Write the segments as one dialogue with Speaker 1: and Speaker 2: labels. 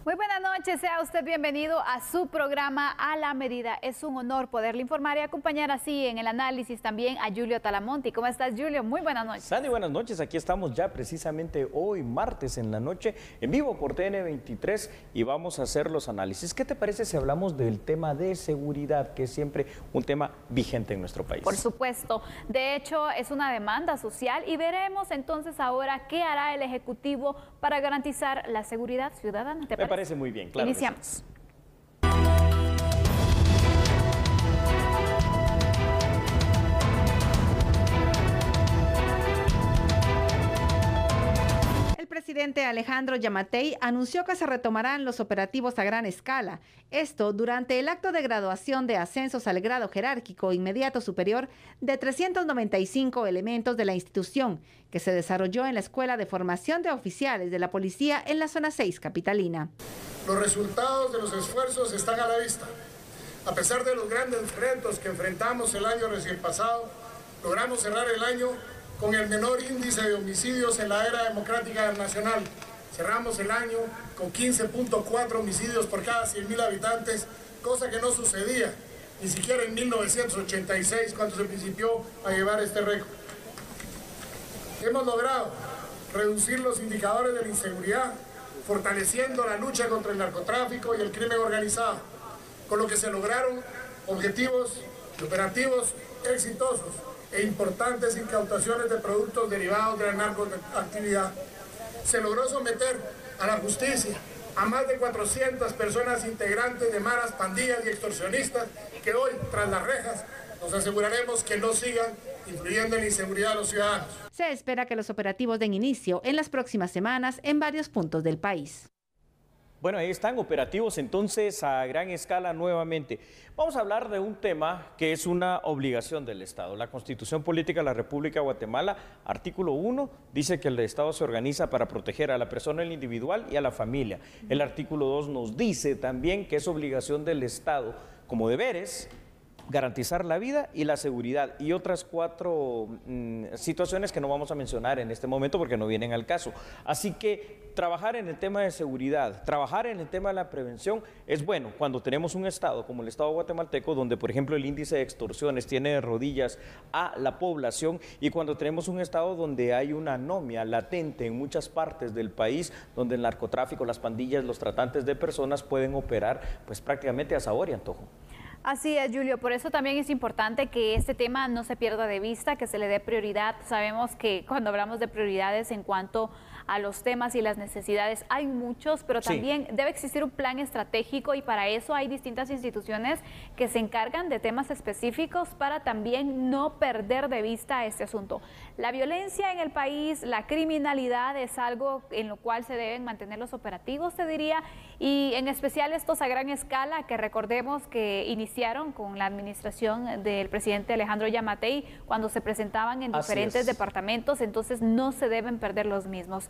Speaker 1: Muy buenas noches, sea usted bienvenido a su programa A la Medida. Es un honor poderle informar y acompañar así en el análisis también a Julio Talamonti. ¿Cómo estás, Julio? Muy buenas noches.
Speaker 2: Sandy, buenas noches. Aquí estamos ya precisamente hoy, martes en la noche, en vivo por TN23 y vamos a hacer los análisis. ¿Qué te parece si hablamos del tema de seguridad, que es siempre un tema vigente en nuestro país?
Speaker 1: Por supuesto. De hecho, es una demanda social y veremos entonces ahora qué hará el Ejecutivo para garantizar la seguridad ciudadana. ¿Te
Speaker 2: Me parece muy bien, claro.
Speaker 1: Iniciamos.
Speaker 3: El presidente Alejandro Yamatei anunció que se retomarán los operativos a gran escala. Esto durante el acto de graduación de ascensos al grado jerárquico inmediato superior de 395 elementos de la institución, que se desarrolló en la Escuela de Formación de Oficiales de la Policía en la Zona 6 capitalina.
Speaker 4: Los resultados de los esfuerzos están a la vista. A pesar de los grandes retos que enfrentamos el año recién pasado, logramos cerrar el año con el menor índice de homicidios en la era democrática nacional. Cerramos el año con 15.4 homicidios por cada 100.000 habitantes, cosa que no sucedía ni siquiera en 1986, cuando se principió a llevar este récord. Hemos logrado reducir los indicadores de la inseguridad, fortaleciendo la lucha contra el narcotráfico y el crimen organizado, con lo que se lograron objetivos operativos exitosos e importantes incautaciones de productos derivados de la narcoactividad. Se logró someter a la justicia a más de 400 personas integrantes de maras, pandillas y extorsionistas que hoy, tras las rejas, nos aseguraremos que no sigan influyendo en la inseguridad de los ciudadanos.
Speaker 3: Se espera que los operativos den inicio en las próximas semanas en varios puntos del país.
Speaker 2: Bueno, ahí están operativos entonces a gran escala nuevamente. Vamos a hablar de un tema que es una obligación del Estado. La Constitución Política de la República de Guatemala, artículo 1, dice que el Estado se organiza para proteger a la persona individual y a la familia. El artículo 2 nos dice también que es obligación del Estado, como deberes, garantizar la vida y la seguridad y otras 4 situaciones que no vamos a mencionar en este momento porque no vienen al caso. Así que trabajar en el tema de seguridad, trabajar en el tema de la prevención es bueno cuando tenemos un Estado como el Estado guatemalteco, donde por ejemplo el índice de extorsiones tiene de rodillas a la población, y cuando tenemos un Estado donde hay una anomia latente en muchas partes del país, donde el narcotráfico, las pandillas, los tratantes de personas pueden operar pues prácticamente a sabor y antojo.
Speaker 1: Así es, Julio, por eso también es importante que este tema no se pierda de vista, que se le dé prioridad. Sabemos que cuando hablamos de prioridades en cuanto a los temas y las necesidades hay muchos, pero también debe existir un plan estratégico, y para eso hay distintas instituciones que se encargan de temas específicos para también no perder de vista este asunto. La violencia en el país, la criminalidad es algo en lo cual se deben mantener los operativos, te diría, y en especial estos a gran escala que recordemos que iniciaron con la administración del presidente Alejandro Yamatei cuando se presentaban en diferentes departamentos, entonces no se deben perder los mismos.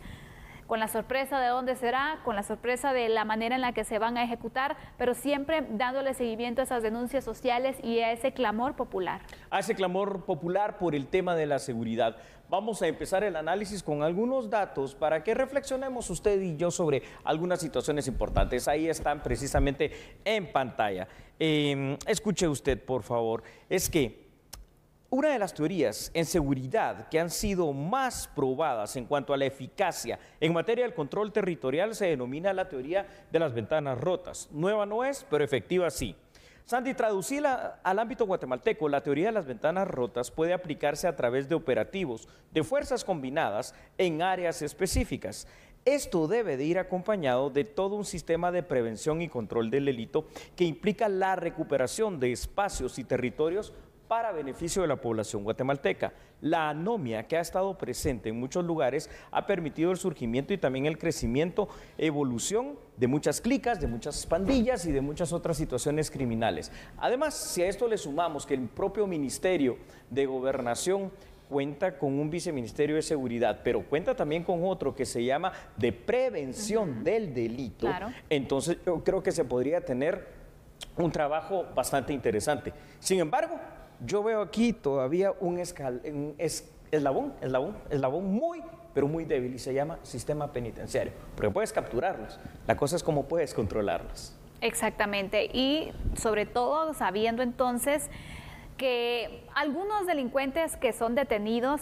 Speaker 1: Con la sorpresa de dónde será, con la sorpresa de la manera en la que se van a ejecutar, pero siempre dándole seguimiento a esas denuncias sociales y a ese clamor popular.
Speaker 2: A ese clamor popular por el tema de la seguridad. Vamos a empezar el análisis con algunos datos para que reflexionemos usted y yo sobre algunas situaciones importantes. Ahí están precisamente en pantalla. Escuche usted, por favor. Es que una de las teorías en seguridad que han sido más probadas en cuanto a la eficacia en materia del control territorial se denomina la teoría de las ventanas rotas. Nueva no es, pero efectiva sí. Sandy, traducirla al ámbito guatemalteco, la teoría de las ventanas rotas puede aplicarse a través de operativos de fuerzas combinadas en áreas específicas. Esto debe de ir acompañado de todo un sistema de prevención y control del delito que implica la recuperación de espacios y territorios para beneficio de la población guatemalteca. La anomia que ha estado presente en muchos lugares ha permitido el surgimiento y también el crecimiento, evolución de muchas clicas, de muchas pandillas y de muchas otras situaciones criminales. Además, si a esto le sumamos que el propio Ministerio de Gobernación cuenta con un viceministerio de seguridad, pero cuenta también con otro que se llama de prevención del delito, entonces yo creo que se podría tener un trabajo bastante interesante. Sin embargo, yo veo aquí todavía un eslabón muy pero muy débil, y se llama sistema penitenciario, porque puedes capturarlos, la cosa es cómo puedes controlarlos.
Speaker 1: Exactamente, y sobre todo sabiendo entonces que algunos delincuentes que son detenidos,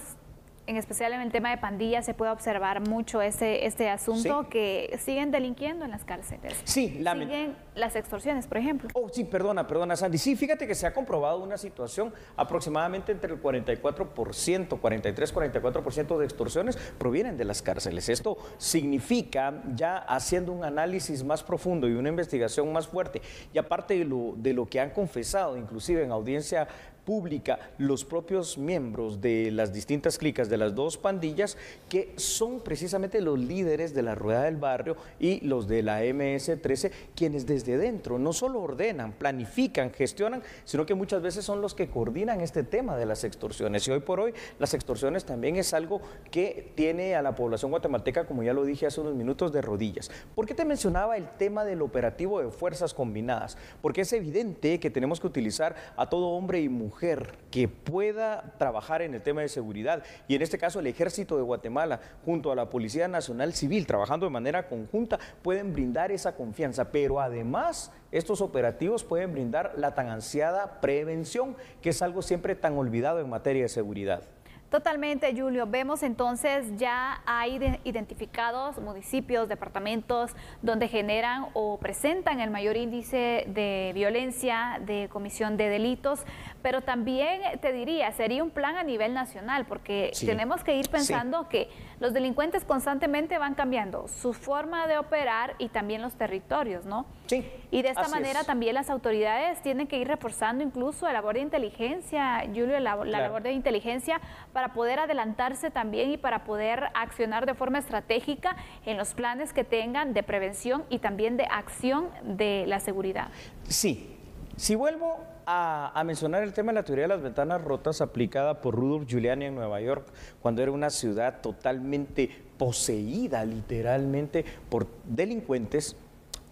Speaker 1: en especial en el tema de pandillas, se puede observar mucho este asunto,
Speaker 2: Sí.
Speaker 1: que siguen delinquiendo en las cárceles.
Speaker 2: Sí,
Speaker 1: siguen las extorsiones, por ejemplo.
Speaker 2: Oh, sí, perdona, Sandy. Sí, fíjate que se ha comprobado una situación, aproximadamente entre el 44%, 43-44% de extorsiones provienen de las cárceles. Esto significa, ya haciendo un análisis más profundo y una investigación más fuerte, y aparte de lo que han confesado, inclusive en audiencia pública, los propios miembros de las distintas clicas de las dos pandillas, que son precisamente los líderes de la Rueda del Barrio y los de la MS-13, quienes desde dentro no solo ordenan, planifican, gestionan, sino que muchas veces son los que coordinan este tema de las extorsiones. Y hoy por hoy las extorsiones también es algo que tiene a la población guatemalteca, como ya lo dije hace unos minutos, de rodillas. ¿Por qué te mencionaba el tema del operativo de fuerzas combinadas? Porque es evidente que tenemos que utilizar a todo hombre y mujer que pueda trabajar en el tema de seguridad, y en este caso el Ejército de Guatemala junto a la Policía Nacional Civil, trabajando de manera conjunta, pueden brindar esa confianza, pero además estos operativos pueden brindar la tan ansiada prevención, que es algo siempre tan olvidado en materia de seguridad.
Speaker 1: Totalmente, Julio. Vemos entonces ya hay identificados municipios, departamentos donde generan o presentan el mayor índice de violencia, de comisión de delitos, pero también te diría, sería un plan a nivel nacional, porque
Speaker 2: sí,
Speaker 1: tenemos que ir pensando que los delincuentes constantemente van cambiando su forma de operar y también los territorios, ¿no?
Speaker 2: Sí.
Speaker 1: Y de esta manera también las autoridades tienen que ir reforzando incluso la labor de inteligencia, Julio, la labor de inteligencia, para poder adelantarse también y para poder accionar de forma estratégica en los planes que tengan de prevención y también de acción de la seguridad.
Speaker 2: Sí, si vuelvo a mencionar el tema de la teoría de las ventanas rotas aplicada por Rudolph Giuliani en Nueva York, cuando era una ciudad totalmente poseída literalmente por delincuentes,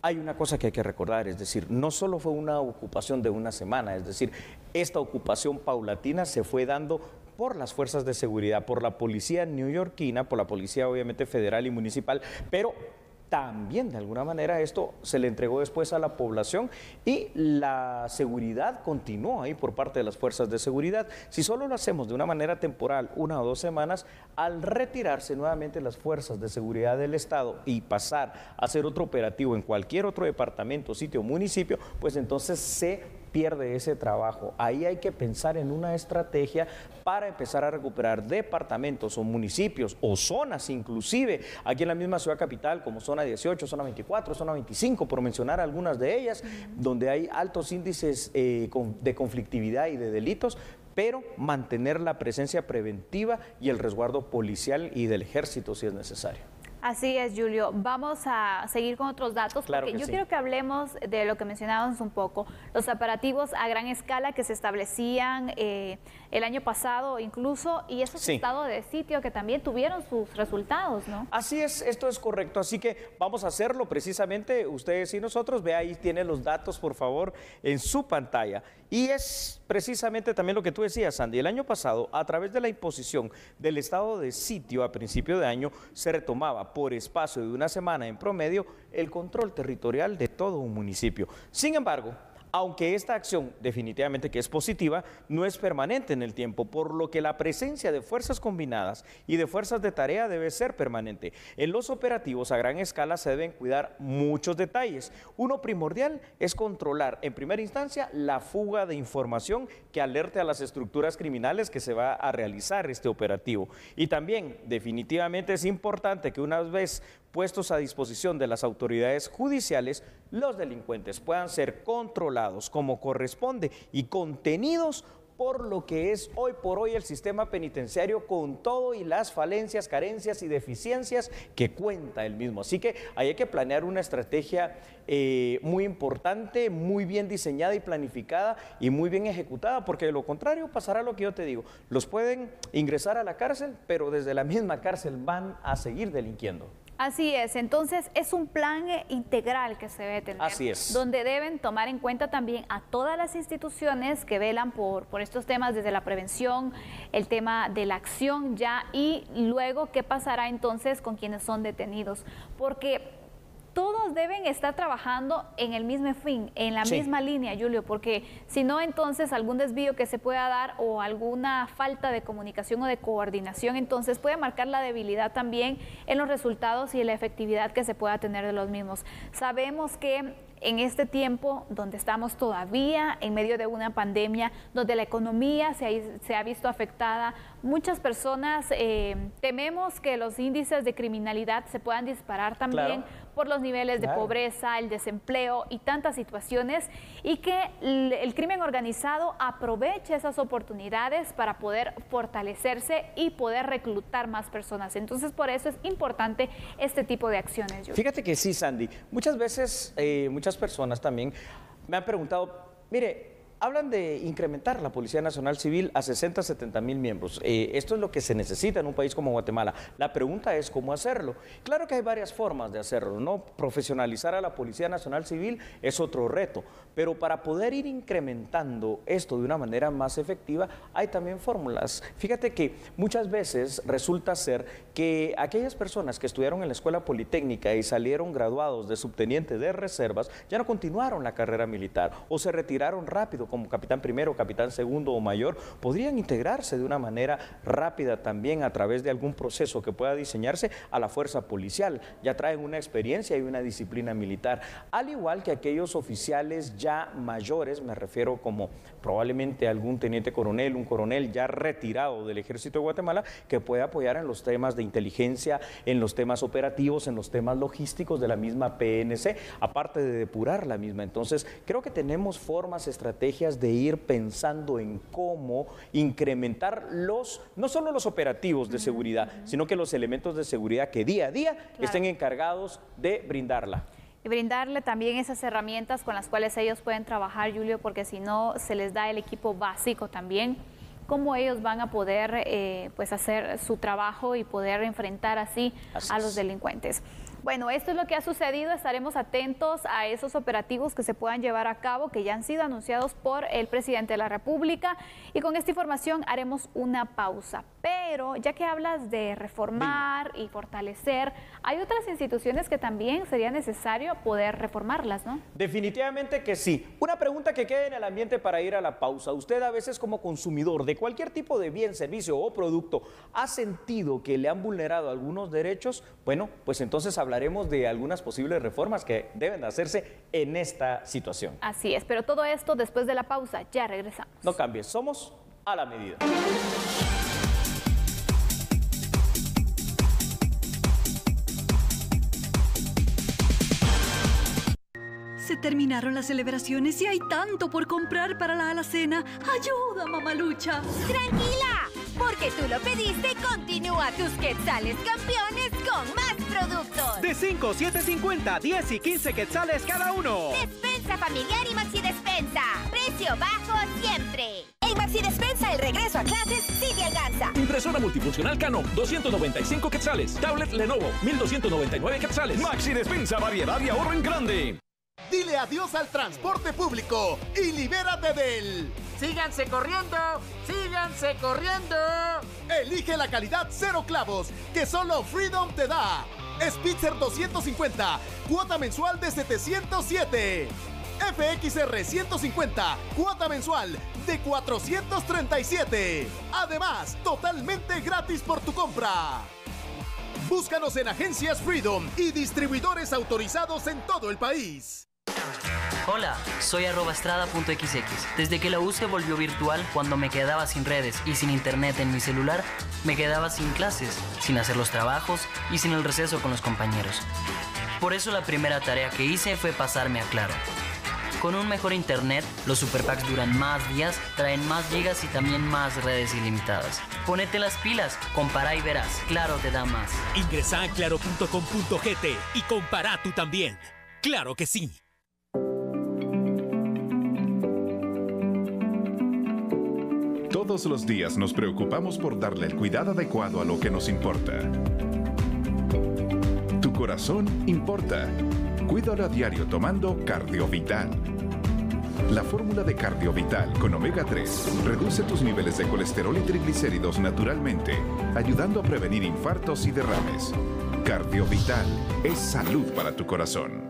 Speaker 2: hay una cosa que hay que recordar, es decir, no solo fue una ocupación de una semana, es decir, esta ocupación paulatina se fue dando por las fuerzas de seguridad, por la policía neoyorquina, por la policía obviamente federal y municipal, pero también de alguna manera esto se le entregó después a la población y la seguridad continuó ahí por parte de las fuerzas de seguridad. Si solo lo hacemos de una manera temporal, 1 o 2 semanas, al retirarse nuevamente las fuerzas de seguridad del Estado y pasar a hacer otro operativo en cualquier otro departamento, sitio o municipio, pues entonces se pierde ese trabajo. Ahí hay que pensar en una estrategia para empezar a recuperar departamentos o municipios o zonas, inclusive aquí en la misma ciudad capital, como zona 18, zona 24, zona 25, por mencionar algunas de ellas, donde hay altos índices de conflictividad y de delitos, pero mantener la presencia preventiva y el resguardo policial y del ejército si es necesario.
Speaker 1: Así es, Julio. Vamos a seguir con otros datos,
Speaker 2: claro,
Speaker 1: porque yo
Speaker 2: sí.
Speaker 1: quiero que hablemos de lo que mencionábamos un poco, los operativos a gran escala que se establecían el año pasado incluso, y esos
Speaker 2: sí.
Speaker 1: estados de sitio que también tuvieron sus resultados, ¿no?
Speaker 2: Así es, esto es correcto, así que vamos a hacerlo precisamente, ustedes y nosotros. Ve, ahí tienen los datos, por favor, en su pantalla. Y es precisamente también lo que tú decías, Sandy. El año pasado, a través de la imposición del estado de sitio a principio de año, se retomaba por espacio de una semana en promedio el control territorial de todo un municipio. Sin embargo, aunque esta acción definitivamente que es positiva, no es permanente en el tiempo, por lo que la presencia de fuerzas combinadas y de fuerzas de tarea debe ser permanente. En los operativos a gran escala se deben cuidar muchos detalles. Uno primordial es controlar en primera instancia la fuga de información que alerte a las estructuras criminales que se va a realizar este operativo. Y también definitivamente es importante que una vez puestos a disposición de las autoridades judiciales, los delincuentes puedan ser controlados como corresponde y contenidos por lo que es hoy por hoy el sistema penitenciario, con todo y las falencias, carencias y deficiencias que cuenta el mismo. Así que hay que planear una estrategia muy importante, muy bien diseñada y planificada y muy bien ejecutada, porque de lo contrario pasará lo que yo te digo. Los pueden ingresar a la cárcel, pero desde la misma cárcel van a seguir delinquiendo.
Speaker 1: Así es, entonces es un plan integral que se debe tener.
Speaker 2: Así es.
Speaker 1: Donde deben tomar en cuenta también a todas las instituciones que velan por estos temas, desde la prevención, el tema de la acción ya, y luego qué pasará entonces con quienes son detenidos. Porque todos deben estar trabajando en el mismo fin, en la misma línea, Julio, porque si no, entonces algún desvío que se pueda dar o alguna falta de comunicación o de coordinación, entonces puede marcar la debilidad también en los resultados y en la efectividad que se pueda tener de los mismos. Sabemos que en este tiempo donde estamos todavía en medio de una pandemia, donde la economía se ha visto afectada, muchas personas tememos que los índices de criminalidad se puedan disparar también por los niveles de pobreza, el desempleo y tantas situaciones, y que el crimen organizado aproveche esas oportunidades para poder fortalecerse y poder reclutar más personas. Entonces, por eso es importante este tipo de acciones.
Speaker 2: Fíjate que sí, Sandy. Muchas veces, muchas personas también me han preguntado, mire, hablan de incrementar la Policía Nacional Civil a 60, 70 mil miembros. Esto es lo que se necesita en un país como Guatemala. La pregunta es cómo hacerlo. Claro que hay varias formas de hacerlo, ¿no? Profesionalizar a la Policía Nacional Civil es otro reto, pero para poder ir incrementando esto de una manera más efectiva, hay también fórmulas. Fíjate que muchas veces resulta ser que aquellas personas que estudiaron en la Escuela Politécnica y salieron graduados de subteniente de reservas, ya no continuaron la carrera militar o se retiraron rápido, como capitán primero, capitán segundo o mayor, podrían integrarse de una manera rápida también a través de algún proceso que pueda diseñarse a la fuerza policial. Ya traen una experiencia y una disciplina militar, al igual que aquellos oficiales ya mayores, me refiero como probablemente algún teniente coronel, un coronel ya retirado del Ejército de Guatemala, que puede apoyar en los temas de inteligencia, en los temas operativos, en los temas logísticos de la misma PNC, aparte de depurar la misma. Entonces, creo que tenemos formas, estrategias de ir pensando en cómo incrementar no solo los operativos de seguridad, sino que los elementos de seguridad que día a día estén encargados de brindarla.
Speaker 1: Y brindarle también esas herramientas con las cuales ellos pueden trabajar, Julio, porque si no se les da el equipo básico también, cómo ellos van a poder pues hacer su trabajo y poder enfrentar así a los delincuentes. Bueno, esto es lo que ha sucedido, estaremos atentos a esos operativos que se puedan llevar a cabo, que ya han sido anunciados por el presidente de la República, y con esta información haremos una pausa. Pero ya que hablas de reformar y fortalecer, hay otras instituciones que también sería necesario poder reformarlas, ¿no?
Speaker 2: Definitivamente que sí. Una pregunta que queda en el ambiente para ir a la pausa. Usted a veces como consumidor de cualquier tipo de bien, servicio o producto, ¿ha sentido que le han vulnerado algunos derechos? Bueno, pues entonces hablaremos de algunas posibles reformas que deben hacerse en esta situación.
Speaker 1: Así es, pero todo esto después de la pausa. Ya regresamos.
Speaker 2: No cambies, somos a la medida.
Speaker 5: Se terminaron las celebraciones y hay tanto por comprar para la alacena. ¡Ayuda, mamalucha!
Speaker 6: ¡Tranquila! Porque tú lo pediste, continúa tus quetzales campeones con más productos.
Speaker 7: De 5, 7.50, 10 y 15 quetzales cada uno.
Speaker 6: Despensa familiar y Maxi Despensa. Precio bajo siempre. En Maxi Despensa el regreso a clases sigue alcanza.
Speaker 8: Impresora multifuncional Canon, 295 quetzales. Tablet Lenovo, 1,299 quetzales.
Speaker 9: Maxi Despensa, variedad y ahorro en grande.
Speaker 10: Dile adiós al transporte público y libérate del...
Speaker 11: ¡Síganse corriendo! ¡Síganse corriendo!
Speaker 10: Elige la calidad cero clavos que solo Freedom te da. Spitzer 250, cuota mensual de 707. FXR 150, cuota mensual de 437. Además, totalmente gratis por tu compra. Búscanos en agencias Freedom y distribuidores autorizados en todo el país.
Speaker 12: Hola, soy @estrada.xx. Desde que la U se volvió virtual, cuando me quedaba sin redes y sin internet en mi celular, me quedaba sin clases, sin hacer los trabajos y sin el receso con los compañeros. Por eso la primera tarea que hice fue pasarme a Claro. Con un mejor internet, los superpacks duran más días, traen más gigas y también más redes ilimitadas. Ponete las pilas, compara y verás. Claro te da más.
Speaker 13: Ingresa a claro.com.gt y compara tú también. ¡Claro que sí!
Speaker 14: Todos los días nos preocupamos por darle el cuidado adecuado a lo que nos importa. Tu corazón importa. Cuídalo a diario tomando Cardiovital. La fórmula de Cardiovital con omega 3 reduce tus niveles de colesterol y triglicéridos naturalmente, ayudando a prevenir infartos y derrames. Cardiovital es salud para tu corazón.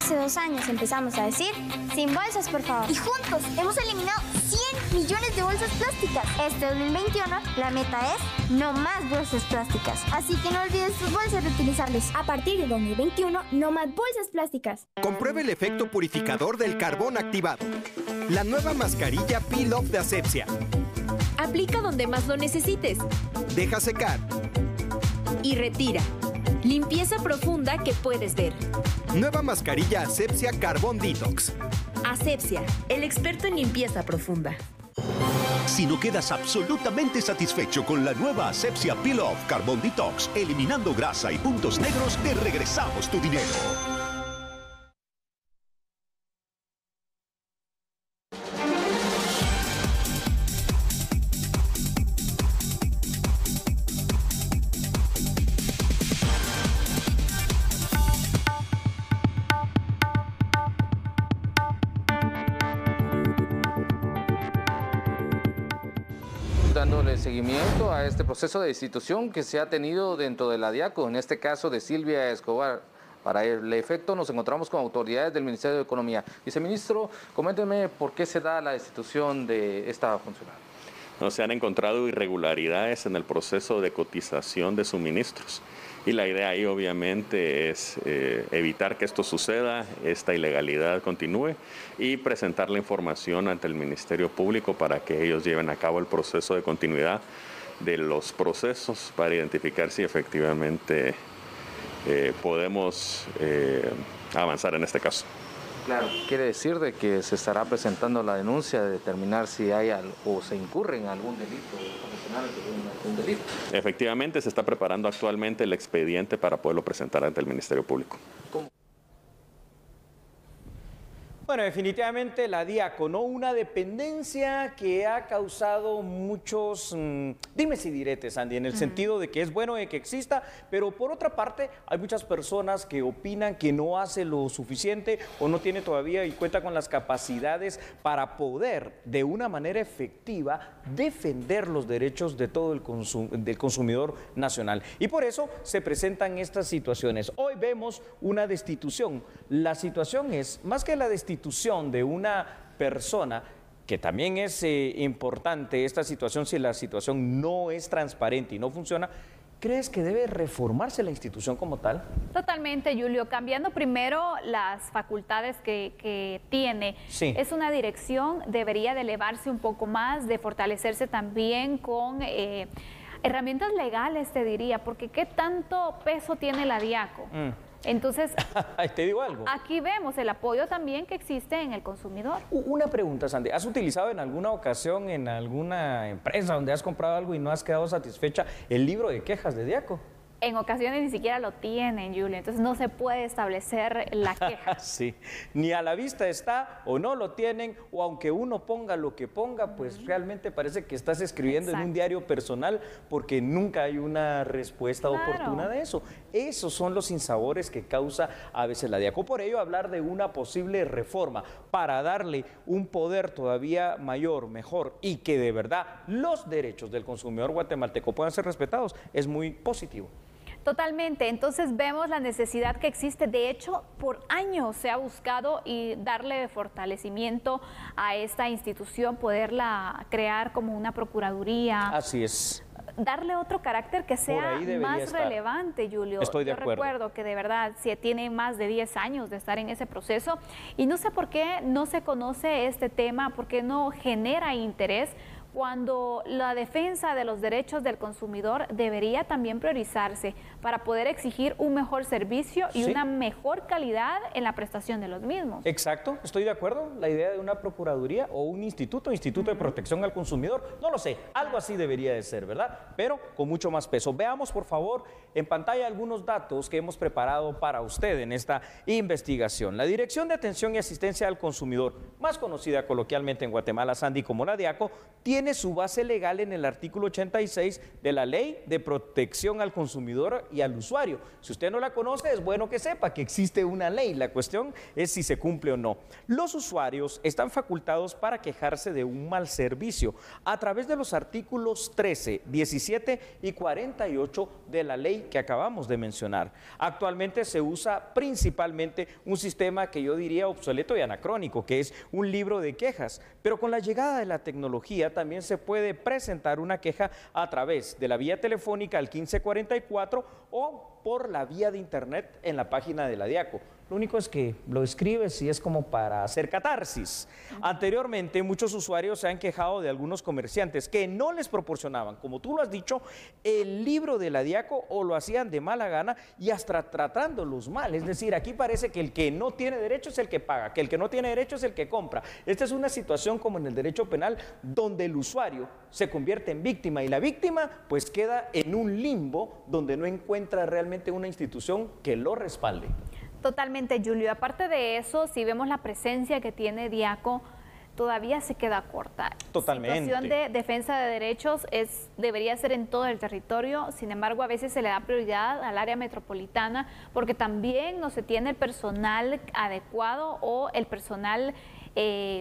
Speaker 15: Hace 2 años empezamos a decir, sin bolsas, por favor. Y juntos hemos eliminado 100 millones de bolsas plásticas. Este 2021, la meta es no más bolsas plásticas. Así que no olvides tus bolsas reutilizables. A partir de 2021, no más bolsas plásticas.
Speaker 7: Compruebe el efecto purificador del carbón activado. La nueva mascarilla Peel Off de Asepsia.
Speaker 16: Aplica donde más lo necesites.
Speaker 7: Deja secar.
Speaker 16: Y retira. Limpieza profunda que puedes ver.
Speaker 7: Nueva mascarilla Asepsia Carbón Detox.
Speaker 16: Asepsia, el experto en limpieza profunda.
Speaker 17: Si no quedas absolutamente satisfecho con la nueva Asepsia Peel Off Carbon Detox, eliminando grasa y puntos negros, te regresamos tu dinero.
Speaker 18: Dándole seguimiento a este proceso de destitución que se ha tenido dentro de la DIACO, en este caso de Silvia Escobar. Para el efecto nos encontramos con autoridades del Ministerio de Economía. Viceministro, coménteme por qué se da la destitución de esta funcionaria.
Speaker 19: No, se han encontrado irregularidades en el proceso de cotización de suministros. Y la idea ahí obviamente es evitar que esto suceda, esta ilegalidad continúe y presentar la información ante el Ministerio Público para que ellos lleven a cabo el proceso de continuidad de los procesos para identificar si efectivamente podemos avanzar en este caso.
Speaker 18: Claro, quiere decir de que se estará presentando la denuncia de determinar si hay o se incurre en algún delito, algún delito.
Speaker 19: Efectivamente, se está preparando actualmente el expediente para poderlo presentar ante el Ministerio Público.
Speaker 18: ¿Cómo?
Speaker 2: Bueno, definitivamente la DIACO, ¿no? Una dependencia que ha causado muchos dimes y diretes, Andy, en el sentido de que es bueno de que exista, pero por otra parte hay muchas personas que opinan que no hace lo suficiente o no tiene todavía y cuenta con las capacidades para poder de una manera efectiva defender los derechos de todo del consumidor nacional. Y por eso se presentan estas situaciones. Hoy vemos una destitución. La situación es, más que la destitución de una persona, que también es importante esta situación, si la situación no es transparente y no funciona, ¿crees que debe reformarse la institución como tal?
Speaker 1: Totalmente, Julio. Cambiando primero las facultades que tiene.
Speaker 2: Sí.
Speaker 1: Es una dirección, debería de elevarse un poco más, de fortalecerse también con herramientas legales, te diría, porque ¿qué tanto peso tiene la DIACO? Entonces,
Speaker 2: te digo algo.
Speaker 1: Aquí vemos el apoyo también que existe en el consumidor.
Speaker 2: Una pregunta, Sandy. ¿Has utilizado en alguna ocasión en alguna empresa donde has comprado algo y no has quedado satisfecha el libro de quejas de DIACO?
Speaker 1: En ocasiones ni siquiera lo tienen, Julio, entonces no se puede establecer la queja.
Speaker 2: Sí, ni a la vista está o no lo tienen, o aunque uno ponga lo que ponga, pues realmente parece que estás escribiendo en un diario personal porque nunca hay una respuesta oportuna de eso. Esos son los sinsabores que causa a veces la DIACO. Por ello, hablar de una posible reforma para darle un poder todavía mayor, mejor y que de verdad los derechos del consumidor guatemalteco puedan ser respetados es muy positivo.
Speaker 1: Totalmente, entonces vemos la necesidad que existe, de hecho por años se ha buscado y darle fortalecimiento a esta institución, poderla crear como una procuraduría.
Speaker 2: Así es.
Speaker 1: Darle otro carácter que sea más relevante, Julio.
Speaker 2: Estoy de acuerdo.
Speaker 1: Yo recuerdo que de verdad tiene más de 10 años de estar en ese proceso y no sé por qué no se conoce este tema, por qué no genera interés, cuando la defensa de los derechos del consumidor debería también priorizarse para poder exigir un mejor servicio y una mejor calidad en la prestación de los mismos.
Speaker 2: Exacto, estoy de acuerdo. La idea de una procuraduría o un instituto de protección al consumidor, no lo sé, algo así debería de ser, ¿verdad? Pero con mucho más peso. Veamos, por favor, en pantalla algunos datos que hemos preparado para usted en esta investigación. La Dirección de Atención y Asistencia al Consumidor, más conocida coloquialmente en Guatemala, Sandy, como la DIACO, tiene tiene su base legal en el artículo 86 de la Ley de Protección al Consumidor y al Usuario. Si usted no la conoce, es bueno que sepa que existe una ley. La cuestión es si se cumple o no. Los usuarios están facultados para quejarse de un mal servicio a través de los artículos 13, 17 y 48 de la ley que acabamos de mencionar. Actualmente se usa principalmente un sistema que yo diría obsoleto y anacrónico, que es un libro de quejas, pero con la llegada de la tecnología también se puede presentar una queja a través de la vía telefónica al 1544 o por la vía de internet en la página de la DIACO. Lo único es que lo escribes y es como para hacer catarsis. Anteriormente, muchos usuarios se han quejado de algunos comerciantes que no les proporcionaban, como tú lo has dicho, el libro de la DIACO o lo hacían de mala gana y hasta tratándolos mal. Es decir, aquí parece que el que no tiene derecho es el que paga, que el que no tiene derecho es el que compra. Esta es una situación como en el derecho penal donde el usuario se convierte en víctima y la víctima pues queda en un limbo donde no encuentra realmente una institución que lo respalde.
Speaker 1: Totalmente, Julio. Aparte de eso, si vemos la presencia que tiene DIACO, todavía se queda corta.
Speaker 2: Totalmente.
Speaker 1: La situación de defensa de derechos debería ser en todo el territorio, sin embargo, a veces se le da prioridad al área metropolitana porque también no se tiene el personal adecuado o el personal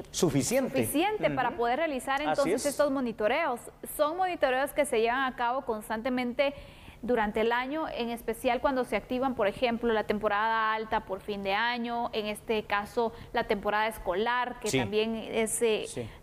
Speaker 1: suficiente para poder realizar entonces estos monitoreos. Son monitoreos que se llevan a cabo constantemente durante el año, en especial cuando se activan, por ejemplo, la temporada alta por fin de año, en este caso la temporada escolar, que también es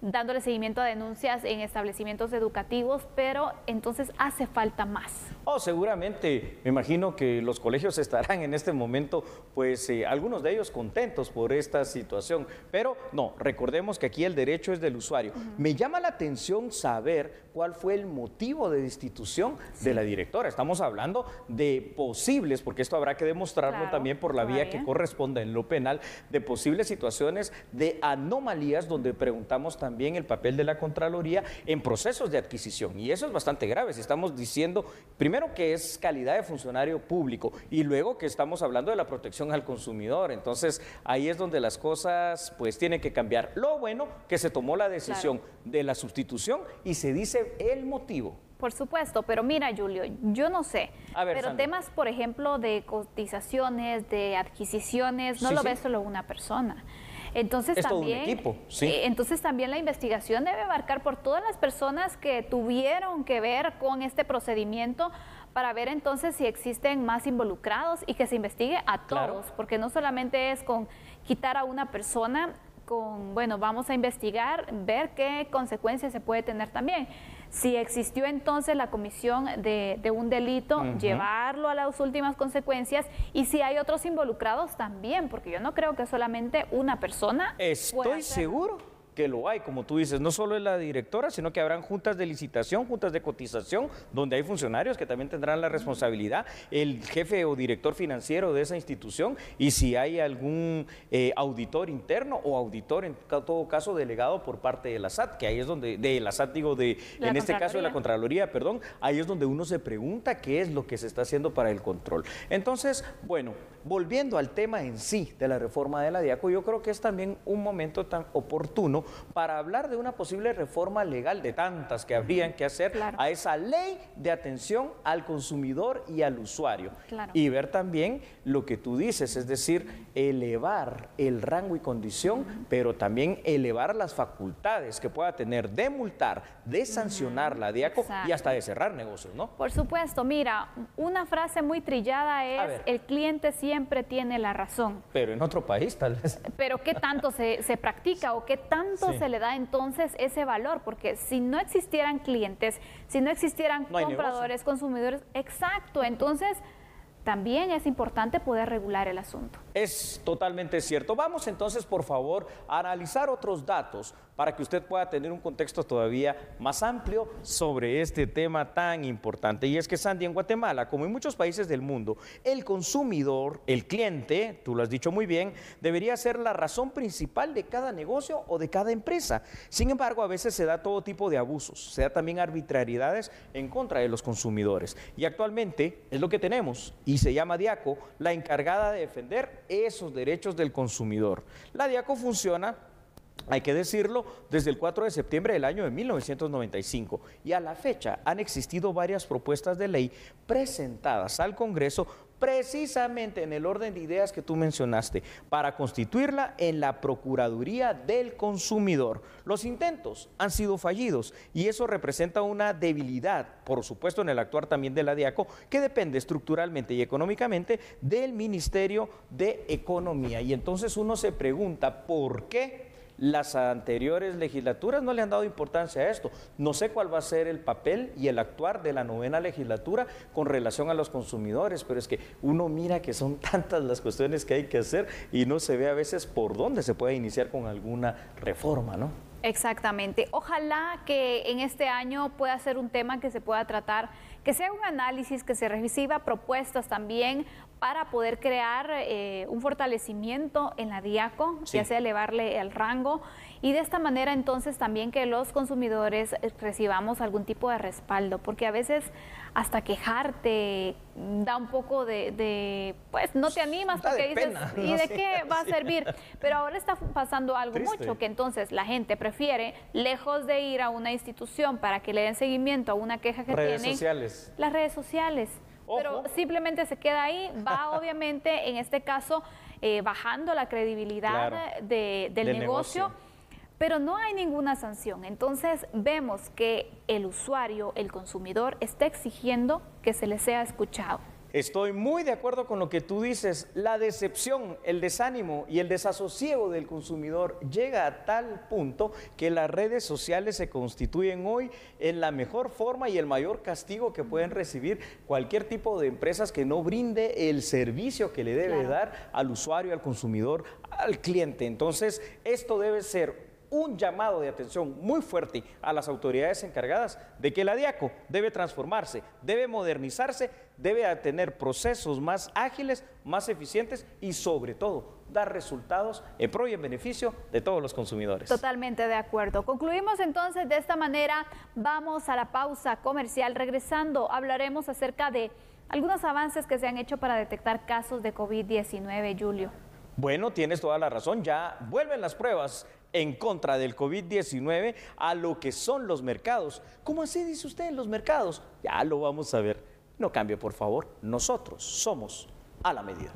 Speaker 1: dándole seguimiento a denuncias en establecimientos educativos, pero entonces hace falta más.
Speaker 2: Seguramente, me imagino que los colegios estarán en este momento, pues algunos de ellos contentos por esta situación, pero no, recordemos que aquí el derecho es del usuario. Me llama la atención saber cuál fue el motivo de destitución de la directora. Estamos hablando de posibles, porque esto habrá que demostrarlo también por la vía que corresponda en lo penal, de posibles situaciones de anomalías donde preguntamos también el papel de la Contraloría en procesos de adquisición. Y eso es bastante grave. Si estamos diciendo, primero que es calidad de funcionario público y luego que estamos hablando de la protección al consumidor. Entonces ahí es donde las cosas pues tienen que cambiar. Lo bueno que se tomó la decisión de la sustitución y se dice el motivo.
Speaker 1: Por supuesto, pero mira, Julio, yo no sé, pero Sandra, temas, por ejemplo, de cotizaciones, de adquisiciones, no lo ve solo una persona. Entonces
Speaker 2: es
Speaker 1: también,
Speaker 2: todo un equipo,
Speaker 1: entonces también la investigación debe abarcar por todas las personas que tuvieron que ver con este procedimiento para ver entonces si existen más involucrados y que se investigue a todos, porque no solamente es con quitar a una persona, bueno, vamos a investigar, ver qué consecuencias se puede tener también. Si existió entonces la comisión de un delito, llevarlo a las últimas consecuencias, y si hay otros involucrados también, porque yo no creo que solamente una persona.
Speaker 2: Estoy seguro que lo hay, como tú dices, no solo es la directora, sino que habrán juntas de licitación, juntas de cotización, donde hay funcionarios que también tendrán la responsabilidad, el jefe o director financiero de esa institución, y si hay algún auditor interno o auditor, en todo caso, delegado por parte de la SAT, que ahí es donde, de la SAT digo, en este caso de la Contraloría, perdón, ahí es donde uno se pregunta qué es lo que se está haciendo para el control. Entonces, bueno, volviendo al tema en sí de la reforma de la DIACO, yo creo que es también un momento tan oportuno para hablar de una posible reforma legal de tantas que habrían que hacer a esa ley de atención al consumidor y al usuario. Y ver también lo que tú dices, es decir, elevar el rango y condición, pero también elevar las facultades que pueda tener de multar, de sancionar la DIACO y hasta de cerrar negocios, ¿no?
Speaker 1: Por supuesto, mira, una frase muy trillada es: el cliente siempre tiene la razón.
Speaker 2: Pero en otro país tal vez.
Speaker 1: Pero ¿qué tanto se practica o qué tanto se le da entonces ese valor? Porque si no existieran clientes, si no existieran compradores, consumidores, exacto, entonces también es importante poder regular el asunto.
Speaker 2: Es totalmente cierto. Vamos entonces, por favor, a analizar otros datos para que usted pueda tener un contexto todavía más amplio sobre este tema tan importante. Y es que, Sandy, en Guatemala, como en muchos países del mundo, el consumidor, el cliente, tú lo has dicho muy bien, debería ser la razón principal de cada negocio o de cada empresa. Sin embargo, a veces se da todo tipo de abusos, se da también arbitrariedades en contra de los consumidores. Y actualmente es lo que tenemos, y se llama DIACO, la encargada de defender esos derechos del consumidor. La DIACO funciona hay que decirlo, desde el 4 de septiembre del año de 1995 y a la fecha han existido varias propuestas de ley presentadas al Congreso precisamente en el orden de ideas que tú mencionaste, para constituirla en la Procuraduría del Consumidor. Los intentos han sido fallidos y eso representa una debilidad, por supuesto en el actuar también de la DIACO, que depende estructuralmente y económicamente del Ministerio de Economía. Y entonces uno se pregunta, ¿por qué las anteriores legislaturas no le han dado importancia a esto? No sé cuál va a ser el papel y el actuar de la 9ª legislatura con relación a los consumidores, pero es que uno mira que son tantas las cuestiones que hay que hacer y no se ve a veces por dónde se puede iniciar con alguna reforma, ¿no?
Speaker 1: Exactamente. Ojalá que en este año pueda ser un tema que se pueda tratar, que sea un análisis, que se reciba propuestas también para poder crear un fortalecimiento en la DIACO, sí, ya sea elevarle el rango, y de esta manera entonces también que los consumidores recibamos algún tipo de respaldo, porque a veces hasta quejarte da un poco pues no te animas porque dices, pena, ¿y de qué va a servir? Pero ahora está pasando algo mucho, que entonces la gente prefiere, lejos de ir a una institución para que le den seguimiento a una queja que tienen, las redes sociales. Pero simplemente se queda ahí, va obviamente en este caso bajando la credibilidad del negocio, pero no hay ninguna sanción. Entonces vemos que el usuario, el consumidor, está exigiendo que se le sea escuchado.
Speaker 2: Estoy muy de acuerdo con lo que tú dices. La decepción, el desánimo y el desasosiego del consumidor llega a tal punto que las redes sociales se constituyen hoy en la mejor forma y el mayor castigo que pueden recibir cualquier tipo de empresas que no brinde el servicio que le debe dar al usuario, al consumidor, al cliente. Entonces, esto debe ser un llamado de atención muy fuerte a las autoridades encargadas de que la DIACO debe transformarse, debe modernizarse, debe tener procesos más ágiles, más eficientes y sobre todo dar resultados en pro y en beneficio de todos los consumidores.
Speaker 1: Totalmente de acuerdo. Concluimos entonces de esta manera, vamos a la pausa comercial. Regresando hablaremos acerca de algunos avances que se han hecho para detectar casos de COVID-19, Julio.
Speaker 2: Bueno, tienes toda la razón, ya vuelven las pruebas en contra del COVID-19 a lo que son los mercados. ¿Cómo así dice usted en los mercados? Ya lo vamos a ver. No cambie, por favor. Nosotros somos a la medida.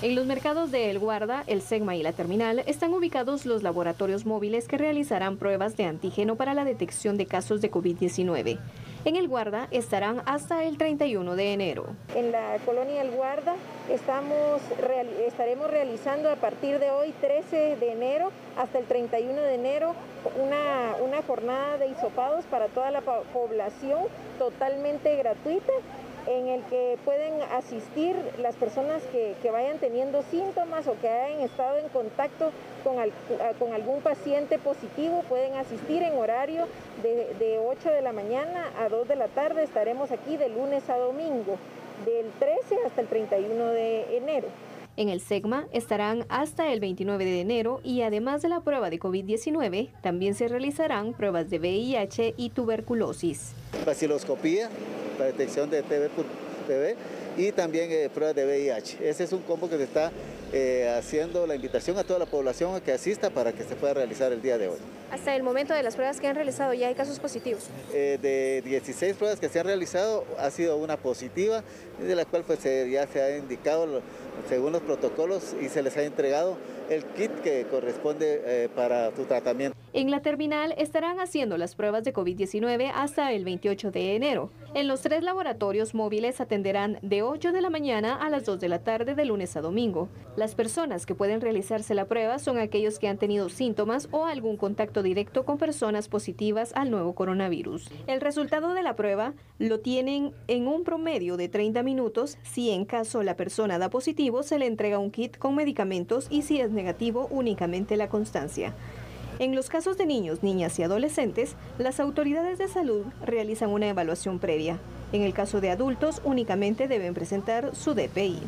Speaker 20: En los mercados de El Guarda, El Segma y La Terminal están ubicados los laboratorios móviles que realizarán pruebas de antígeno para la detección de casos de COVID-19. En El Guarda estarán hasta el 31 de enero.
Speaker 21: En la colonia El Guarda estaremos realizando a partir de hoy, 13 de enero, hasta el 31 de enero, una jornada de hisopados para toda la población totalmente gratuita, en el que pueden asistir las personas que vayan teniendo síntomas o que hayan estado en contacto con algún paciente positivo. Pueden asistir en horario de 8 de la mañana a 2 de la tarde. Estaremos aquí de lunes a domingo, del 13 hasta el 31 de enero.
Speaker 20: En el Segma estarán hasta el 29 de enero y además de la prueba de COVID-19, también se realizarán pruebas de VIH y tuberculosis.
Speaker 22: Vaciloscopía, la detección de TB y también pruebas de VIH. Ese es un combo que se está haciendo la invitación a toda la población a que asista para que se pueda realizar el día de hoy.
Speaker 20: Hasta el momento de las pruebas que han realizado, ¿ya hay casos positivos?
Speaker 22: De 16 pruebas que se han realizado, ha sido una positiva, de la cual pues, ya se ha indicado según los protocolos y se les ha entregado el kit que corresponde para su tratamiento.
Speaker 20: En La Terminal estarán haciendo las pruebas de COVID-19 hasta el 28 de enero. En los 3 laboratorios móviles atenderán de 8 de la mañana a las 2 de la tarde de lunes a domingo. Las personas que pueden realizarse la prueba son aquellos que han tenido síntomas o algún contacto directo con personas positivas al nuevo coronavirus. El resultado de la prueba lo tienen en un promedio de 30 minutos. Si en caso la persona da positivo, se le entrega un kit con medicamentos y si es negativo, únicamente la constancia. En los casos de niños, niñas y adolescentes, las autoridades de salud realizan una evaluación previa. En el caso de adultos, únicamente deben presentar su DPI.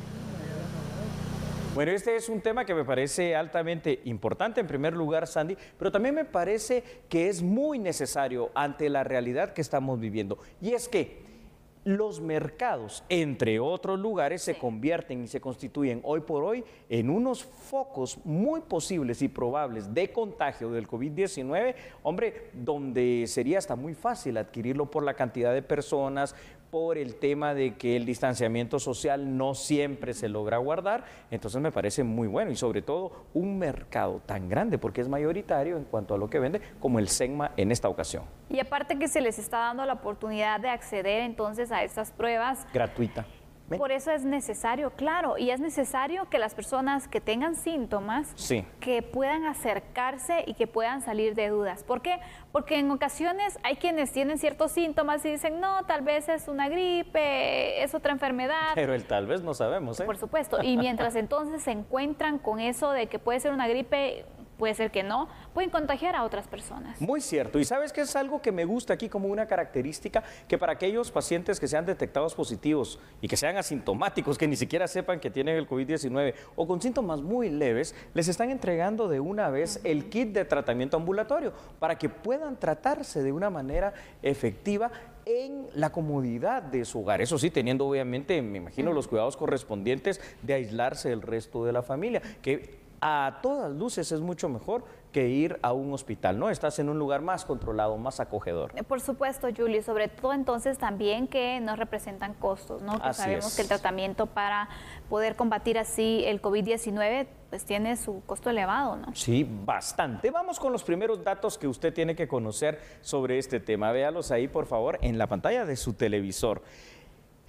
Speaker 2: Bueno, este es un tema que me parece altamente importante, en primer lugar, Sandy, pero también me parece que es muy necesario ante la realidad que estamos viviendo. Y es que los mercados, entre otros lugares, se convierten y se constituyen hoy por hoy en unos focos muy posibles y probables de contagio del COVID-19, hombre, donde sería hasta muy fácil adquirirlo por la cantidad de personas, por el tema de que el distanciamiento social no siempre se logra guardar. Entonces me parece muy bueno y sobre todo un mercado tan grande porque es mayoritario en cuanto a lo que vende como el SEGMA en esta ocasión.
Speaker 1: Y aparte que se les está dando la oportunidad de acceder entonces a estas pruebas
Speaker 2: gratuita.
Speaker 1: Por eso es necesario, claro, y es necesario que las personas que tengan síntomas, que puedan acercarse y que puedan salir de dudas. ¿Por qué? Porque en ocasiones hay quienes tienen ciertos síntomas y dicen, no, tal vez es una gripe, es otra enfermedad.
Speaker 2: Pero el tal vez no sabemos, ¿eh?
Speaker 1: Por supuesto, y mientras entonces se encuentran con eso de que puede ser una gripe, puede ser que no, pueden contagiar a otras personas.
Speaker 2: Muy cierto. Y sabes que es algo que me gusta aquí como una característica, que para aquellos pacientes que sean detectados positivos y que sean asintomáticos, que ni siquiera sepan que tienen el COVID-19 o con síntomas muy leves, les están entregando de una vez el kit de tratamiento ambulatorio para que puedan tratarse de una manera efectiva en la comodidad de su hogar. Eso sí, teniendo obviamente, me imagino, los cuidados correspondientes de aislarse del resto de la familia, que a todas luces es mucho mejor que ir a un hospital, ¿no? Estás en un lugar más controlado, más acogedor.
Speaker 1: Por supuesto, Julio, sobre todo entonces también que no representan costos, ¿no? Que sabemos que el tratamiento para poder combatir así el COVID-19 pues tiene su costo elevado, ¿no?
Speaker 2: Sí, bastante. Vamos con los primeros datos que usted tiene que conocer sobre este tema. Véalos ahí, por favor, en la pantalla de su televisor.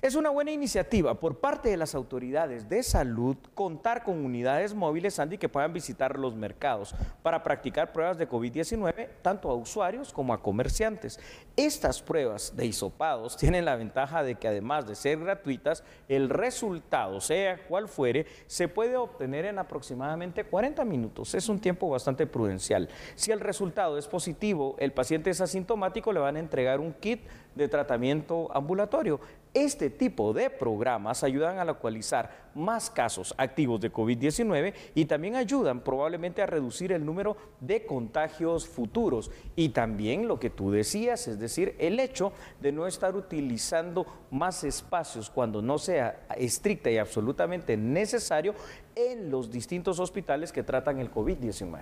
Speaker 2: Es una buena iniciativa por parte de las autoridades de salud contar con unidades móviles, Andy, que puedan visitar los mercados para practicar pruebas de COVID-19 tanto a usuarios como a comerciantes. Estas pruebas de hisopados tienen la ventaja de que además de ser gratuitas, el resultado, sea cual fuere, se puede obtener en aproximadamente 40 minutos. Es un tiempo bastante prudencial. Si el resultado es positivo, el paciente es asintomático, le van a entregar un kit de tratamiento ambulatorio. Este tipo de programas ayudan a localizar más casos activos de COVID-19 y también ayudan probablemente a reducir el número de contagios futuros. Y también lo que tú decías, es decir, el hecho de no estar utilizando más espacios cuando no sea estricta y absolutamente necesario en los distintos hospitales que tratan el COVID-19.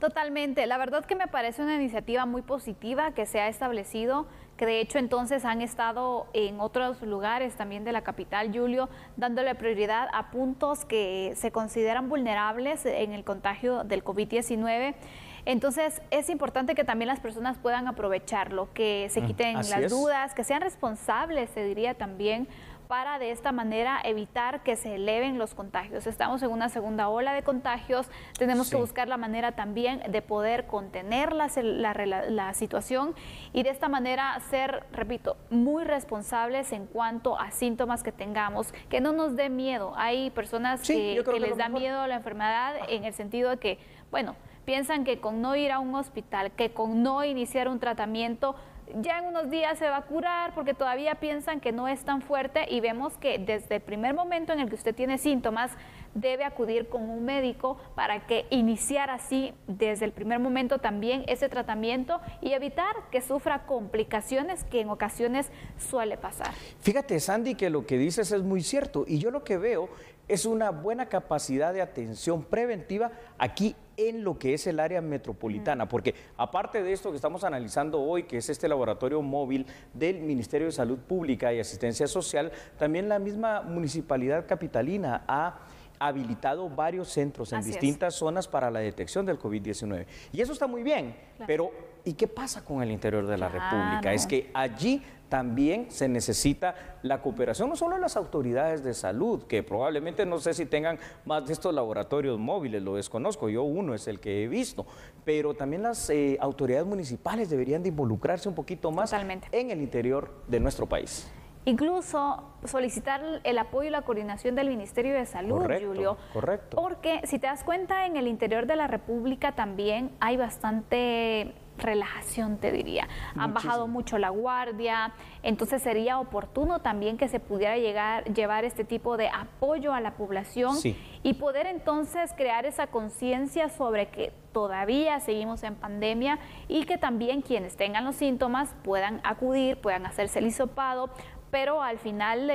Speaker 1: Totalmente, la verdad que me parece una iniciativa muy positiva que se ha establecido, que de hecho entonces han estado en otros lugares también de la capital, Julio, dándole prioridad a puntos que se consideran vulnerables en el contagio del COVID-19. Entonces es importante que también las personas puedan aprovecharlo, que se quiten las dudas, que sean responsables, se diría también, para de esta manera evitar que se eleven los contagios. Estamos en una segunda ola de contagios, tenemos que buscar la manera también de poder contener la situación y de esta manera ser, repito, muy responsables en cuanto a síntomas que tengamos, que no nos dé miedo. Hay personas que les da miedo la enfermedad en el sentido de que, bueno, piensan que con no ir a un hospital, que con no iniciar un tratamiento, ya en unos días se va a curar porque todavía piensan que no es tan fuerte y vemos que desde el primer momento en el que usted tiene síntomas debe acudir con un médico para que iniciar así desde el primer momento también ese tratamiento y evitar que sufra complicaciones que en ocasiones suele pasar.
Speaker 2: Fíjate, Sandy, que lo que dices es muy cierto y yo lo que veo es una buena capacidad de atención preventiva aquí en lo que es el área metropolitana, porque aparte de esto que estamos analizando hoy, que es este laboratorio móvil del Ministerio de Salud Pública y Asistencia Social, también la misma municipalidad capitalina ha habilitado varios centros en distintas zonas para la detección del COVID-19. Y eso está muy bien, pero ¿y qué pasa con el interior de la República? Es que allí también se necesita la cooperación, no solo de las autoridades de salud, que probablemente no sé si tengan más de estos laboratorios móviles, lo desconozco, yo uno es el que he visto, pero también las autoridades municipales deberían de involucrarse un poquito más en el interior de nuestro país.
Speaker 1: incluso solicitar el apoyo y la coordinación del Ministerio de Salud,
Speaker 2: correcto,
Speaker 1: Julio.
Speaker 2: Correcto.
Speaker 1: Porque si te das cuenta, en el interior de la República también hay bastante relajación, te diría. Han bajado mucho la guardia, entonces sería oportuno también que se pudiera llevar este tipo de apoyo a la población y poder entonces crear esa conciencia sobre que todavía seguimos en pandemia y que también quienes tengan los síntomas puedan acudir, puedan hacerse el hisopado, pero al final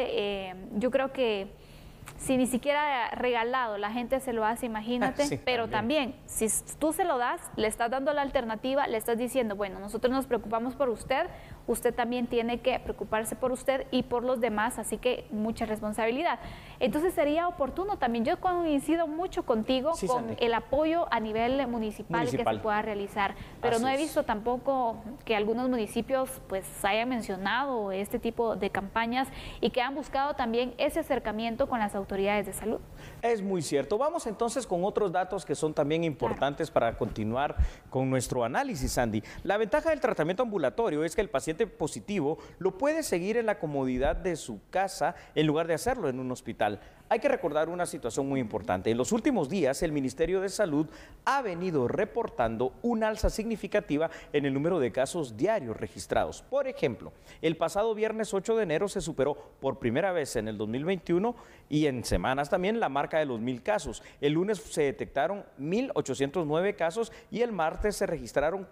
Speaker 1: yo creo que si ni siquiera regalado la gente se lo hace, imagínate, pero también si tú se lo das, le estás dando la alternativa, le estás diciendo, bueno, nosotros nos preocupamos por usted, usted también tiene que preocuparse por usted y por los demás, así que mucha responsabilidad. Entonces sería oportuno también, yo coincido mucho contigo con el apoyo a nivel municipal que se pueda realizar, pero no he visto tampoco que algunos municipios pues hayan mencionado este tipo de campañas y que han buscado también ese acercamiento con las autoridades de salud.
Speaker 2: Es muy cierto. Vamos entonces con otros datos que son también importantes para continuar con nuestro análisis, Sandy. La ventaja del tratamiento ambulatorio es que el paciente positivo lo puede seguir en la comodidad de su casa en lugar de hacerlo en un hospital. Hay que recordar una situación muy importante. En los últimos días, el Ministerio de Salud ha venido reportando una alza significativa en el número de casos diarios registrados. Por ejemplo, el pasado viernes 8 de enero se superó por primera vez en el 2021 y en semanas también la marca de los 1,000 casos. El lunes se detectaron 1,809 casos y el martes se registraron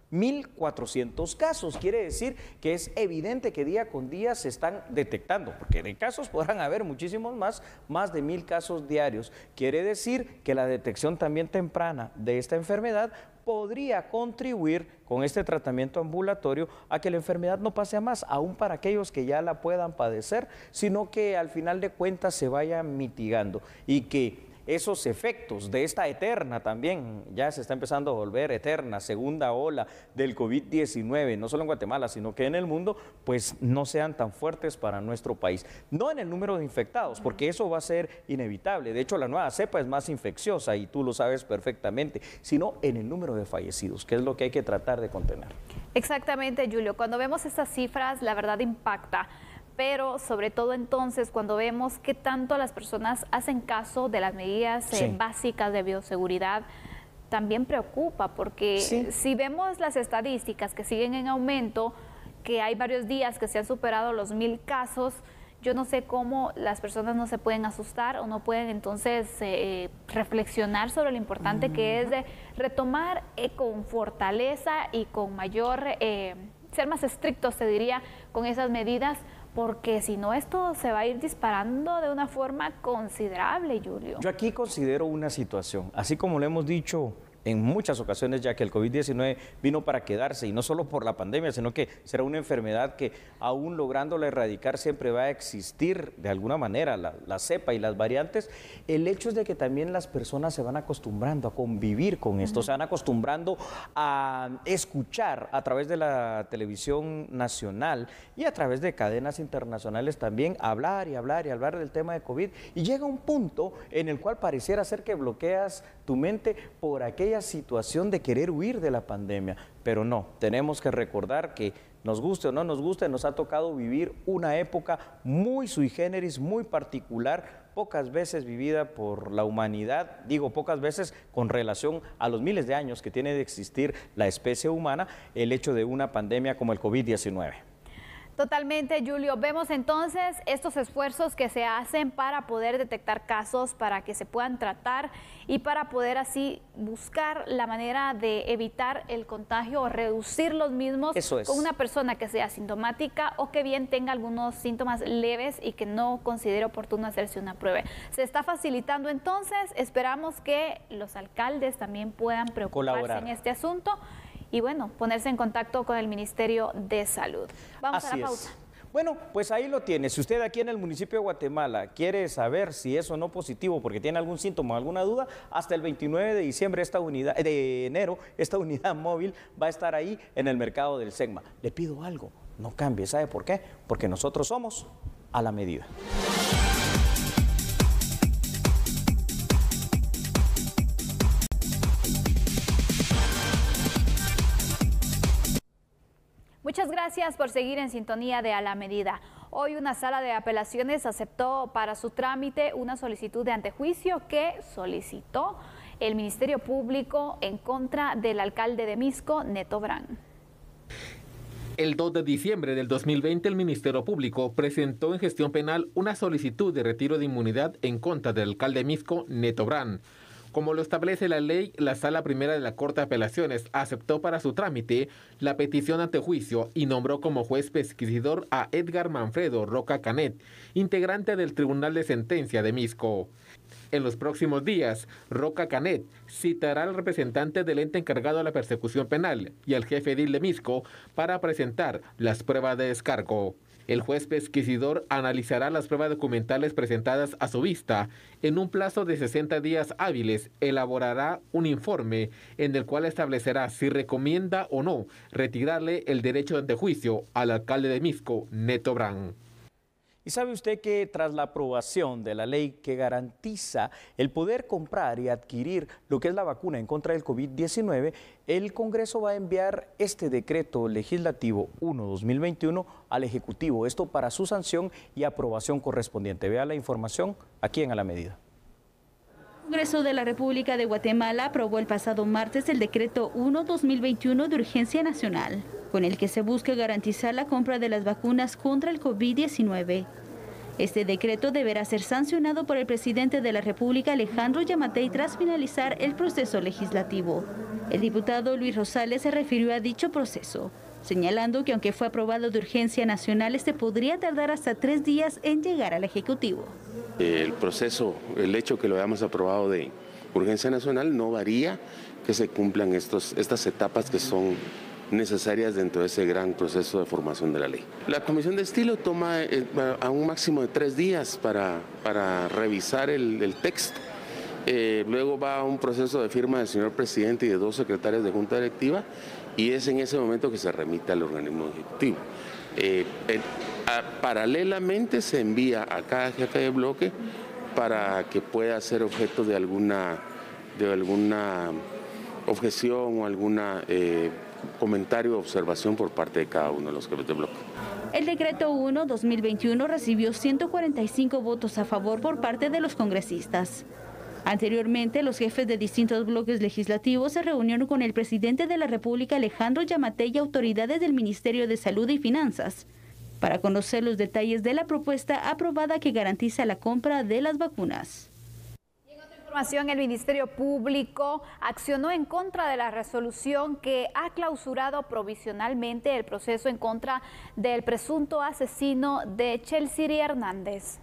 Speaker 2: 1,400 casos. Quiere decir que es evidente que día con día se están detectando, porque de casos podrán haber muchísimos más de 1,000 casos diarios. Quiere decir que la detección también temprana de esta enfermedad podría contribuir con este tratamiento ambulatorio a que la enfermedad no pase a más, aún para aquellos que ya la puedan padecer, sino que al final de cuentas se vaya mitigando y que esos efectos de esta eterna también, ya se está empezando a volver eterna, segunda ola del COVID-19, no solo en Guatemala, sino que en el mundo, pues no sean tan fuertes para nuestro país. No en el número de infectados, porque eso va a ser inevitable. De hecho, la nueva cepa es más infecciosa y tú lo sabes perfectamente, sino en el número de fallecidos, que es lo que hay que tratar de contener.
Speaker 1: Exactamente, Julio. Cuando vemos estas cifras, la verdad impacta. Pero sobre todo entonces cuando vemos qué tanto las personas hacen caso de las medidas básicas de bioseguridad, también preocupa, porque si vemos las estadísticas que siguen en aumento, que hay varios días que se han superado los 1,000 casos, yo no sé cómo las personas no se pueden asustar o no pueden entonces reflexionar sobre lo importante que es de retomar con fortaleza y con mayor, ser más estrictos, te diría, con esas medidas, porque si no esto se va a ir disparando de una forma considerable, Julio.
Speaker 2: Yo aquí considero una situación, así como lo hemos dicho en muchas ocasiones ya, que el COVID-19 vino para quedarse, y no solo por la pandemia, sino que será una enfermedad que aún lográndola erradicar siempre va a existir de alguna manera, la cepa y las variantes. El hecho es de que también las personas se van acostumbrando a convivir con esto, se van acostumbrando a escuchar a través de la televisión nacional y a través de cadenas internacionales también hablar y hablar y hablar del tema de COVID, y llega un punto en el cual pareciera ser que bloqueas tu mente por aquella situación de querer huir de la pandemia, pero no, tenemos que recordar que nos guste o no nos guste, nos ha tocado vivir una época muy sui generis, muy particular, pocas veces vivida por la humanidad, digo pocas veces con relación a los miles de años que tiene de existir la especie humana, el hecho de una pandemia como el COVID-19.
Speaker 1: Totalmente, Julio. Vemos entonces estos esfuerzos que se hacen para poder detectar casos, para que se puedan tratar y para poder así buscar la manera de evitar el contagio o reducir los mismos con una persona que sea asintomática o que bien tenga algunos síntomas leves y que no considere oportuno hacerse una prueba. Se está facilitando entonces, esperamos que los alcaldes también puedan preocuparse en este asunto y bueno, ponerse en contacto con el Ministerio de Salud. Vamos a la pausa.
Speaker 2: Bueno, pues ahí lo tiene. Si usted aquí en el municipio de Guatemala quiere saber si es o no positivo porque tiene algún síntoma o alguna duda, hasta el 29 de diciembre, de enero, esta unidad móvil va a estar ahí en el mercado del Segma. Le pido algo, no cambie. ¿Sabe por qué? Porque nosotros somos a la medida.
Speaker 1: Muchas gracias por seguir en sintonía de A la Medida. Hoy una sala de apelaciones aceptó para su trámite una solicitud de antejuicio que solicitó el Ministerio Público en contra del alcalde de Misco, Neto Brand.
Speaker 3: El 2 de diciembre del 2020, el Ministerio Público presentó en gestión penal una solicitud de retiro de inmunidad en contra del alcalde de Misco, Neto Brand. Como lo establece la ley, la Sala Primera de la Corte de Apelaciones aceptó para su trámite la petición ante juicio y nombró como juez pesquisidor a Edgar Manfredo Roca Canet, integrante del Tribunal de Sentencia de Misco. En los próximos días, Roca Canet citará al representante del ente encargado de la persecución penal y al jefe edil de Misco para presentar las pruebas de descargo. El juez pesquisidor analizará las pruebas documentales presentadas a su vista. En un plazo de 60 días hábiles, elaborará un informe en el cual establecerá si recomienda o no retirarle el derecho de antejuicio al alcalde de Misco, Neto Brand.
Speaker 2: ¿Y sabe usted que tras la aprobación de la ley que garantiza el poder comprar y adquirir lo que es la vacuna en contra del COVID-19, el Congreso va a enviar este decreto legislativo 1/2021 al Ejecutivo, esto para su sanción y aprobación correspondiente? Vea la información aquí en A la Medida.
Speaker 4: El Congreso de la República de Guatemala aprobó el pasado martes el decreto 1/2021 de urgencia nacional, con el que se busca garantizar la compra de las vacunas contra el COVID-19. Este decreto deberá ser sancionado por el presidente de la República, Alejandro Yamatei, tras finalizar el proceso legislativo. El diputado Luis Rosales se refirió a dicho proceso, señalando que aunque fue aprobado de urgencia nacional, este podría tardar hasta 3 días en llegar al Ejecutivo.
Speaker 23: El proceso, el hecho que lo hayamos aprobado de urgencia nacional no varía que se cumplan estas etapas que son necesarias dentro de ese gran proceso de formación de la ley. La Comisión de Estilo toma a un máximo de 3 días para revisar el texto. Luego va a un proceso de firma del señor presidente y de 2 secretarios de junta directiva, y es en ese momento que se remite al organismo ejecutivo. Paralelamente se envía a cada jefe de bloque para que pueda ser objeto de alguna objeción o alguna comentario o observación por parte de cada uno de los jefes de bloque.
Speaker 4: El decreto 1/2021 recibió 145 votos a favor por parte de los congresistas. Anteriormente, los jefes de distintos bloques legislativos se reunieron con el presidente de la República, Alejandro Yamatei, y autoridades del Ministerio de Salud y Finanzas, para conocer los detalles de la propuesta aprobada que garantiza la compra de las vacunas.
Speaker 1: El Ministerio Público accionó en contra de la resolución que ha clausurado provisionalmente el proceso en contra del presunto asesino de Chelsiri Hernández.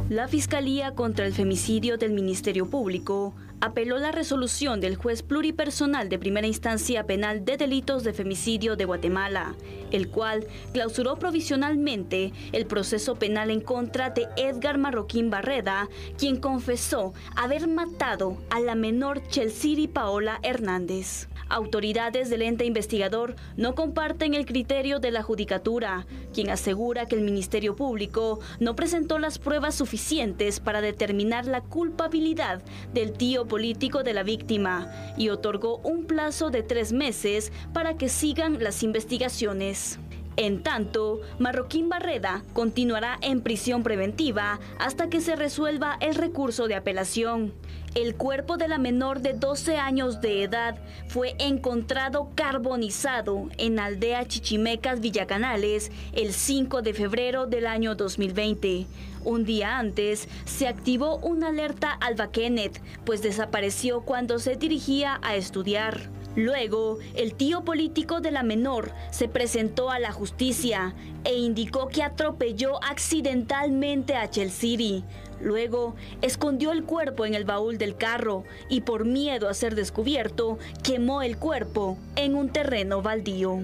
Speaker 4: La Fiscalía contra el Femicidio del Ministerio Público apeló la resolución del juez pluripersonal de primera instancia penal de delitos de femicidio de Guatemala, el cual clausuró provisionalmente el proceso penal en contra de Edgar Marroquín Barreda, quien confesó haber matado a la menor Chelsiri Paola Hernández. Autoridades del ente investigador no comparten el criterio de la judicatura, quien asegura que el Ministerio Público no presentó las pruebas suficientes para determinar la culpabilidad del tío político de la víctima y otorgó un plazo de 3 meses para que sigan las investigaciones. En tanto, Marroquín Barreda continuará en prisión preventiva hasta que se resuelva el recurso de apelación. El cuerpo de la menor de 12 años de edad fue encontrado carbonizado en Aldea Chichimecas, Villacanales, el 5 de febrero del año 2020. Un día antes, se activó una alerta Alba Kenneth, pues desapareció cuando se dirigía a estudiar. Luego, el tío político de la menor se presentó a la justicia e indicó que atropelló accidentalmente a Chelsiri. Luego, escondió el cuerpo en el baúl del carro y por miedo a ser descubierto, quemó el cuerpo en un terreno baldío.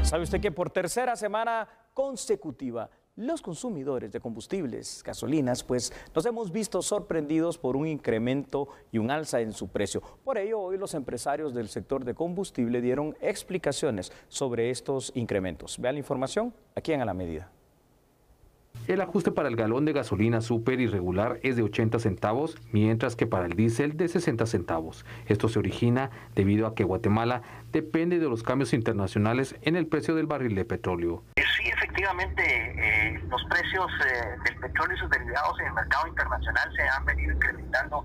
Speaker 2: ¿Sabe usted que por tercera semana consecutiva los consumidores de combustibles, gasolinas, pues nos hemos visto sorprendidos por un incremento y un alza en su precio? Por ello, hoy los empresarios del sector de combustible dieron explicaciones sobre estos incrementos. Vean la información aquí en A la Medida.
Speaker 3: El ajuste para el galón de gasolina súper y regular es de 80 centavos, mientras que para el diésel de 60 centavos. Esto se origina debido a que Guatemala depende de los cambios internacionales en el precio del barril de petróleo.
Speaker 5: Sí, efectivamente, los precios del petróleo y sus derivados en el mercado internacional se han venido incrementando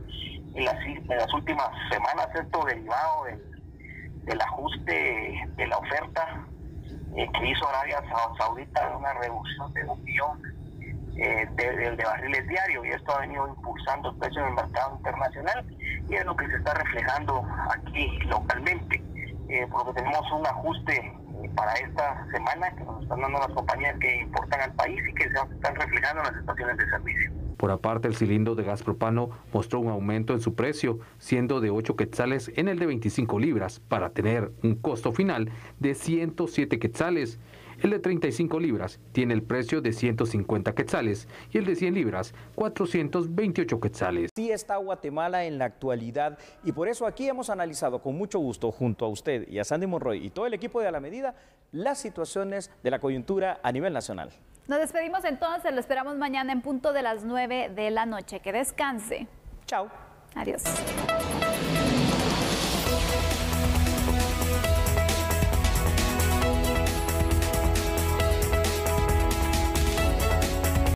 Speaker 5: en las últimas semanas, esto derivado del ajuste de la oferta que hizo Arabia Saudita, una reducción de 1 millón de barriles diarios, y esto ha venido impulsando el precio en el mercado internacional y es lo que se está reflejando aquí localmente, porque tenemos un ajuste para esta semana que nos están dando las compañías que importan al país y que se están reflejando en las estaciones de servicio.
Speaker 3: Por aparte, el cilindro de gas propano mostró un aumento en su precio, siendo de 8 quetzales en el de 25 libras, para tener un costo final de 107 quetzales. El de 35 libras tiene el precio de 150 quetzales y el de 100 libras 428 quetzales.
Speaker 2: Así está Guatemala en la actualidad y por eso aquí hemos analizado con mucho gusto junto a usted y a Sandy Monroy y todo el equipo de A la Medida las situaciones de la coyuntura a nivel nacional.
Speaker 1: Nos despedimos entonces, lo esperamos mañana en punto de las 9 de la noche. Que descanse.
Speaker 2: Chao.
Speaker 1: Adiós.